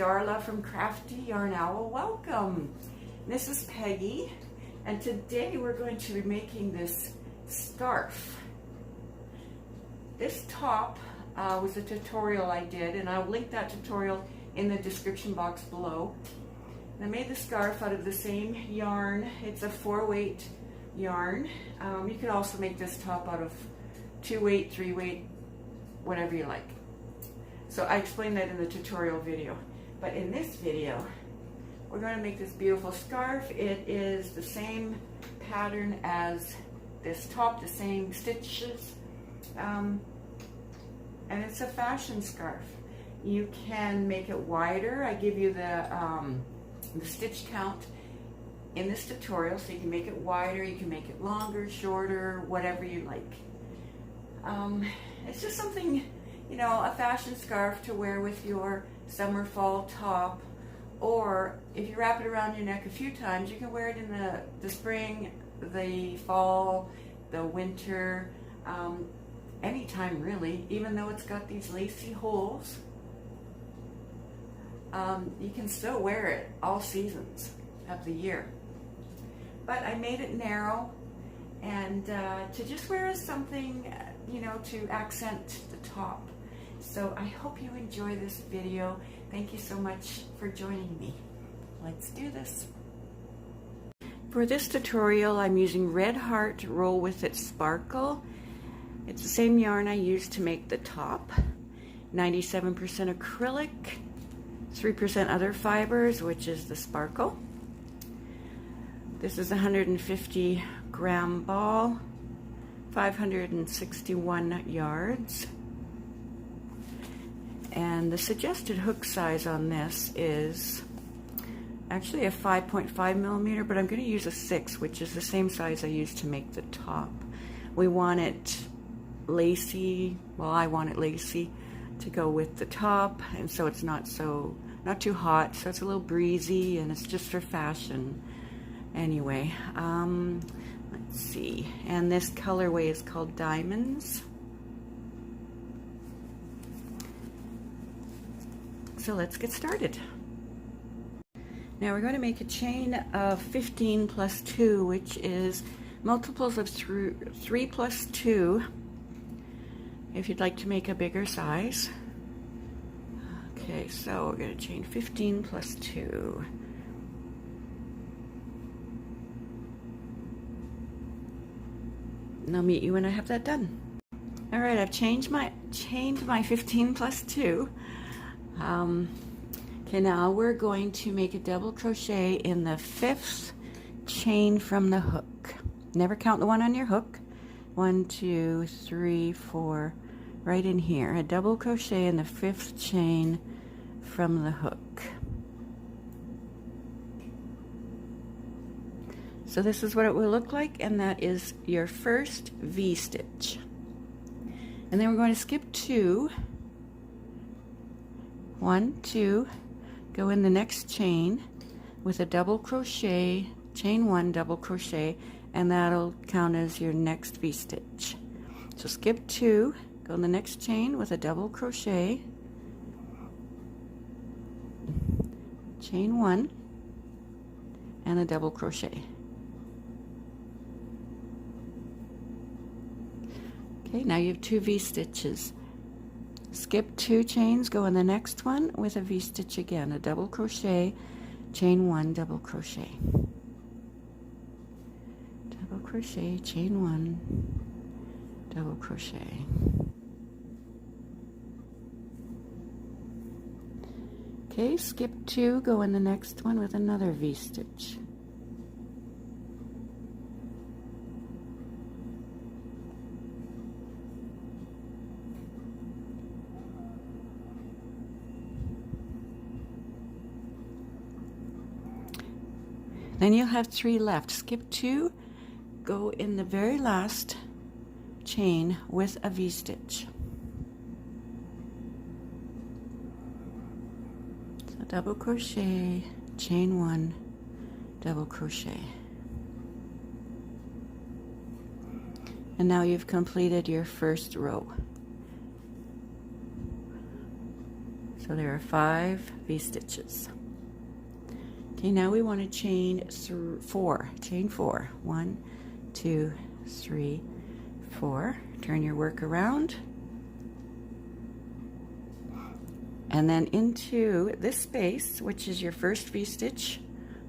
Darla from Crafty Yarn Owl. Welcome. This is Peggy, and today we're going to be making this scarf. This top was a tutorial I did, and I'll link that tutorial in the description box below. And I made the scarf out of the same yarn. It's a 4-weight yarn. You can also make this top out of 2-weight, 3-weight, whatever you like. So I explained that in the tutorial video. But in this video, we're going to make this beautiful scarf. It is the same pattern as this top, the same stitches, and it's a fashion scarf. You can make it wider. I give you the stitch count in this tutorial, so you can make it wider, you can make it longer, shorter, whatever you like. It's just something, you know, a fashion scarf to wear with your summer, fall top, or if you wrap it around your neck a few times, you can wear it in the spring, the fall, the winter, anytime really, even though it's got these lacy holes. You can still wear it all seasons of the year. But I made it narrow and to just wear as something, you know, to accent the top. So I hope you enjoy this video. Thank you so much for joining me. Let's do this. For this tutorial, I'm using Red Heart Roll With It Sparkle. It's the same yarn I used to make the top. 97% acrylic, 3% other fibers, which is the sparkle. This is a 150 gram ball, 561 yards. And the suggested hook size on this is actually a 5.5 millimeter, but I'm going to use a 6, which is the same size I used to make the top. We want it lacy, well, I want it lacy to go with the top, and so it's not too hot, so it's a little breezy, and it's just for fashion. Anyway, let's see, and this colorway is called Diamonds. So let's get started. Now we're going to make a chain of 15 plus 2, which is multiples of 3 plus 2, if you'd like to make a bigger size. Okay, so we're going to chain 15 plus 2. And I'll meet you when I have that done. All right, I've chained my 15 plus 2. Okay, now we're going to make a double crochet in the 5th chain from the hook. Never count the one on your hook. 1, 2, 3, 4, right in here. A double crochet in the 5th chain from the hook. So this is what it will look like, and that is your first V-stitch. And then we're going to skip 2. 1, 2, go in the next chain with a double crochet, chain 1, double crochet, and that'll count as your next V-stitch. So skip 2, go in the next chain with a double crochet, chain 1, and a double crochet. Okay, now you have 2 V-stitches. Skip 2 chains, go in the next one with a V-stitch again, a double crochet, chain 1, double crochet. Double crochet, chain 1, double crochet. Okay, skip 2, go in the next one with another V-stitch. Then you'll have 3 left. Skip 2, go in the very last chain with a V-stitch. So double crochet, chain 1, double crochet. And now you've completed your first row. So So there are 5 V-stitches. Okay, now we want to chain 4. Chain 4. 1, 2, 3, 4. Turn your work around. And then into this space, which is your first V-stitch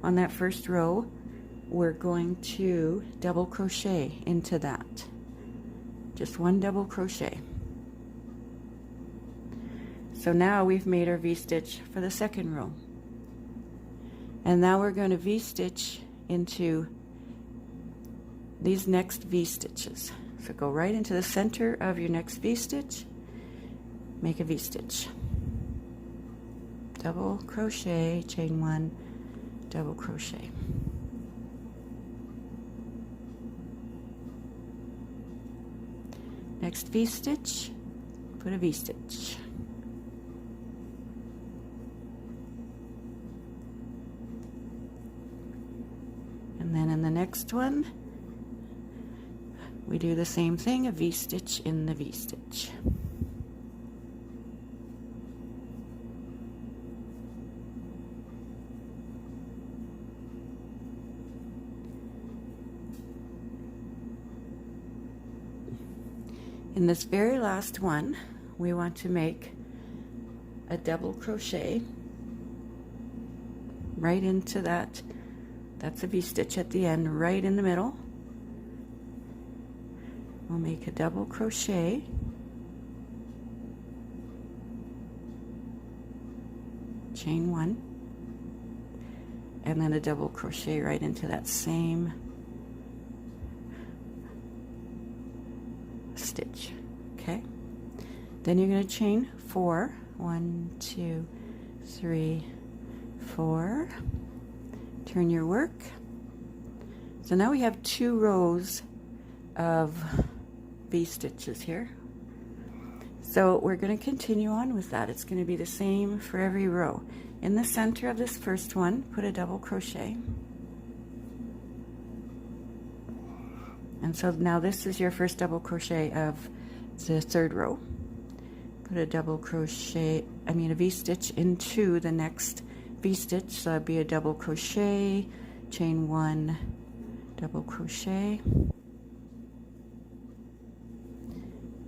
on that first row, we're going to double crochet into that. Just 1 double crochet. So now we've made our V-stitch for the second row. And now we're going to V-stitch into these next V-stitches. So go right into the center of your next V-stitch, make a V-stitch. Double crochet, chain 1, double crochet. Next V-stitch, put a V-stitch. And then in the next one, we do the same thing, a V-stitch in the V-stitch. In this very last one, we want to make a double crochet right into that. That's a V-stitch at the end, right in the middle. We'll make a double crochet. Chain 1. And then a double crochet right into that same stitch. Okay, then you're going to chain 4. 1, 2, 3, 4. Turn your work. So now we have 2 rows of V-stitches here. So we're going to continue on with that. It's going to be the same for every row. In the center of this first one, put a double crochet. And so now this is your first double crochet of the third row. Put a double crochet, a V-stitch into the next V-stitch. So that'd be a double crochet, chain 1, double crochet.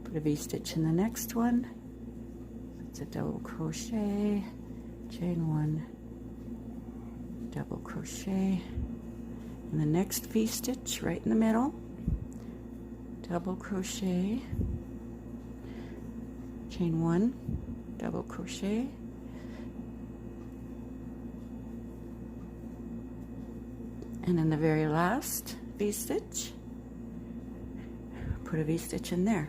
Put a V-stitch in the next one. It's a double crochet, chain 1, double crochet. And the next V-stitch right in the middle. Double crochet, chain 1, double crochet, and in the very last V-stitch, put a V-stitch in there.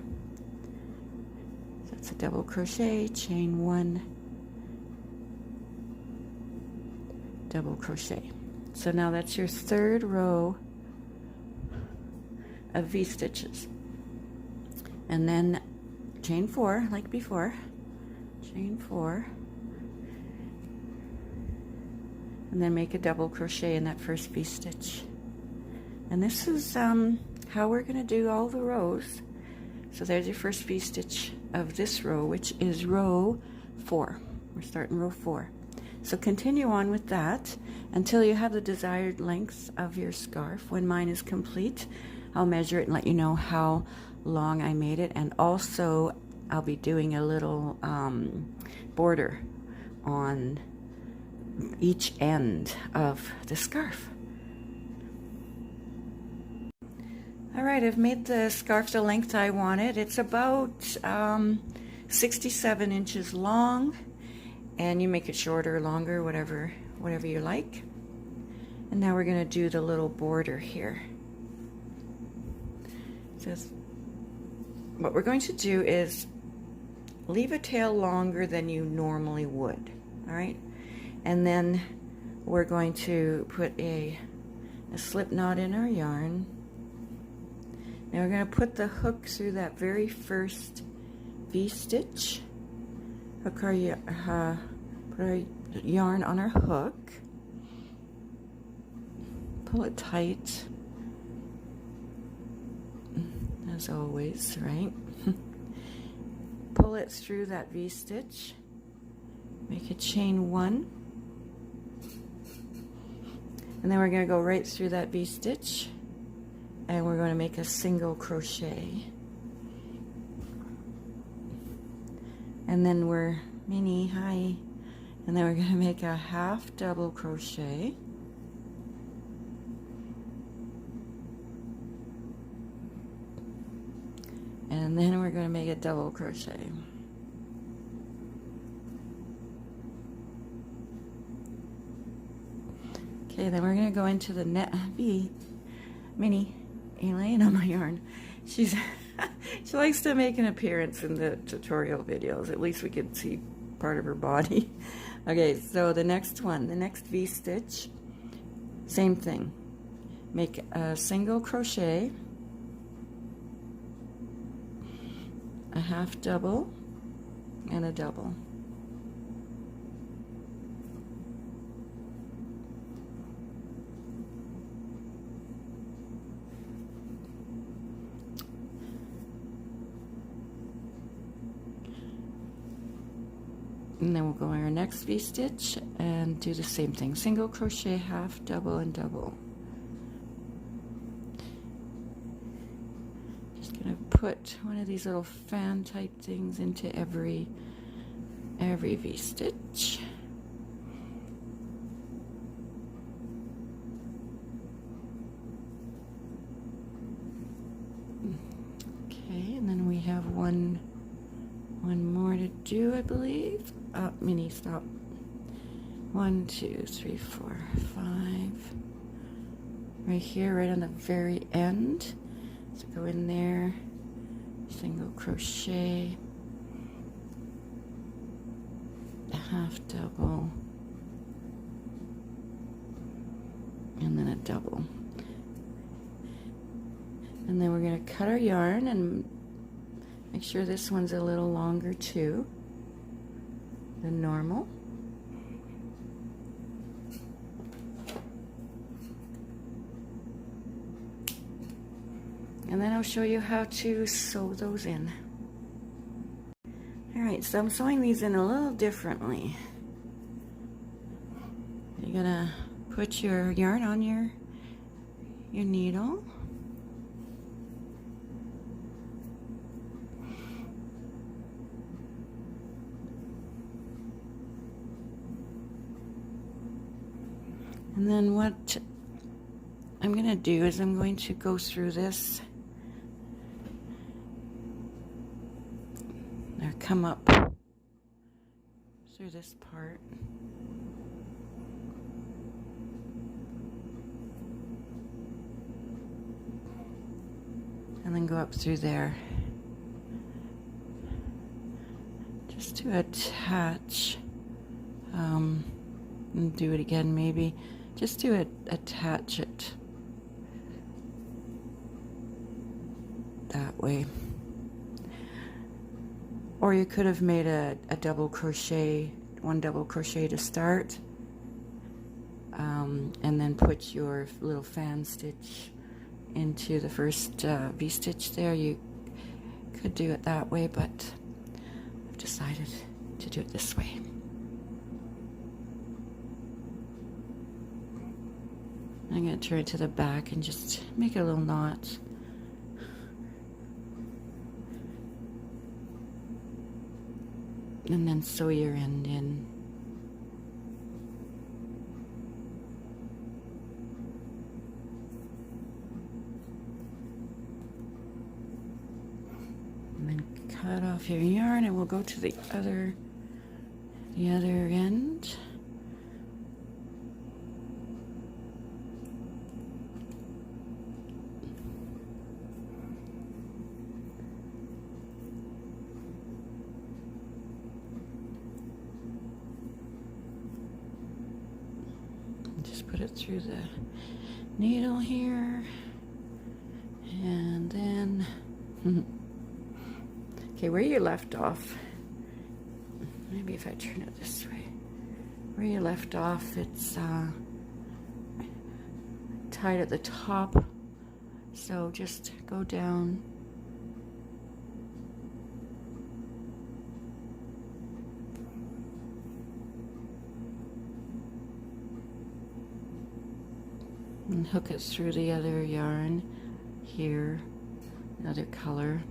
So it's a double crochet, chain 1, double crochet. So now that's your third row of V-stitches. And then chain 4 like before, chain 4, and then make a double crochet in that first V-stitch. And this is how we're going to do all the rows. So there's your first V-stitch of this row, which is row 4. We're starting row 4. So continue on with that until you have the desired length of your scarf. When mine is complete, I'll measure it and let you know how long I made it, and also I'll be doing a little border on each end of the scarf. Alright, I've made the scarf the length I wanted. It's about 67 inches long, and you make it shorter or longer, whatever you like. And now we're going to do the little border here. So what we're going to do is leave a tail longer than you normally would, all right? And then we're going to put a slip knot in our yarn. Now we're going to put the hook through that very first V-stitch. Put our yarn on our hook. Pull it tight, as always, right? Pull it through that V-stitch, make a chain 1, and then we're going to go right through that V-stitch, and we're going to make a single crochet, and then we're mini high, and then we're going to make a half double crochet, and then we're going to make a double crochet. Okay, then we're going to go into the net Minnie laying on my yarn. She likes to make an appearance in the tutorial videos. At least we could see part of her body. Okay, so the next one, the next V-stitch, same thing. Make a single crochet, a half double, and a double. And then we'll go in our next V-stitch and do the same thing. Single crochet, half, double, and double. Just gonna put one of these little fan type things into every V-stitch. Okay, and then we have one more to do, I believe. Minnie, stop. 1, 2, 3, 4, 5. Right here, right on the very end. So go in there, single crochet, a half double, and then a double. And then we're going to cut our yarn and make sure this one's a little longer too than normal. And then I'll show you how to sew those in. Alright, so I'm sewing these in a little differently. You're gonna put your yarn on your needle. And then what I'm going to do is I'm going to go through this, or come up through this part. And then go up through there. Just to attach, and do it again maybe. Just to attach it that way. Or you could have made a double crochet, one double crochet to start, and then put your little fan stitch into the first V-stitch there. You could do it that way, but I've decided to do it this way. I'm going to turn it to the back and just make a little knot. And then sew your end in. And then cut off your yarn, and we'll go to the other end. Just put it through the needle here, and then okay, where you left off, maybe if I turn it this way, where you left off, it's tied at the top, so just go down then hook it through the other yarn here, another color.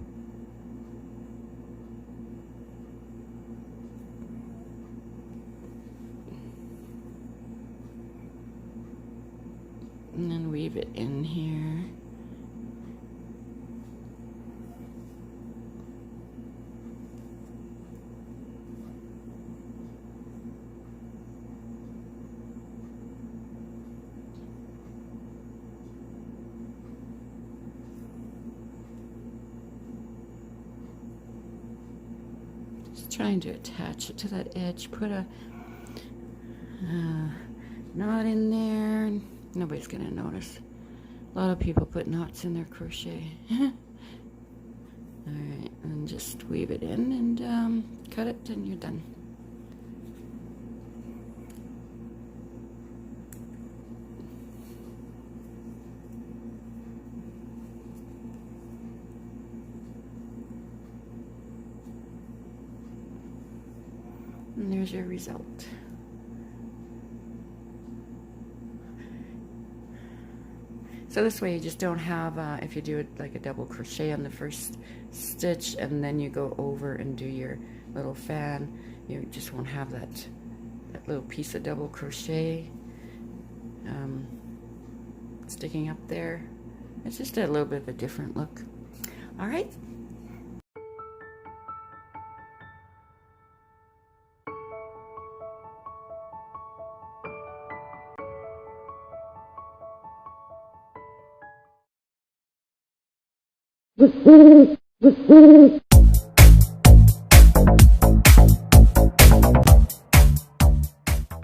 And then weave it in here. Just trying to attach it to that edge. Put a knot in there. Nobody's gonna notice. A lot of people put knots in their crochet. Alright, and just weave it in and cut it and you're done. And there's your result. So this way you just don't have, if you do it like a double crochet on the first stitch and then you go over and do your little fan, you just won't have that little piece of double crochet sticking up there. It's just a little bit of a different look. All right.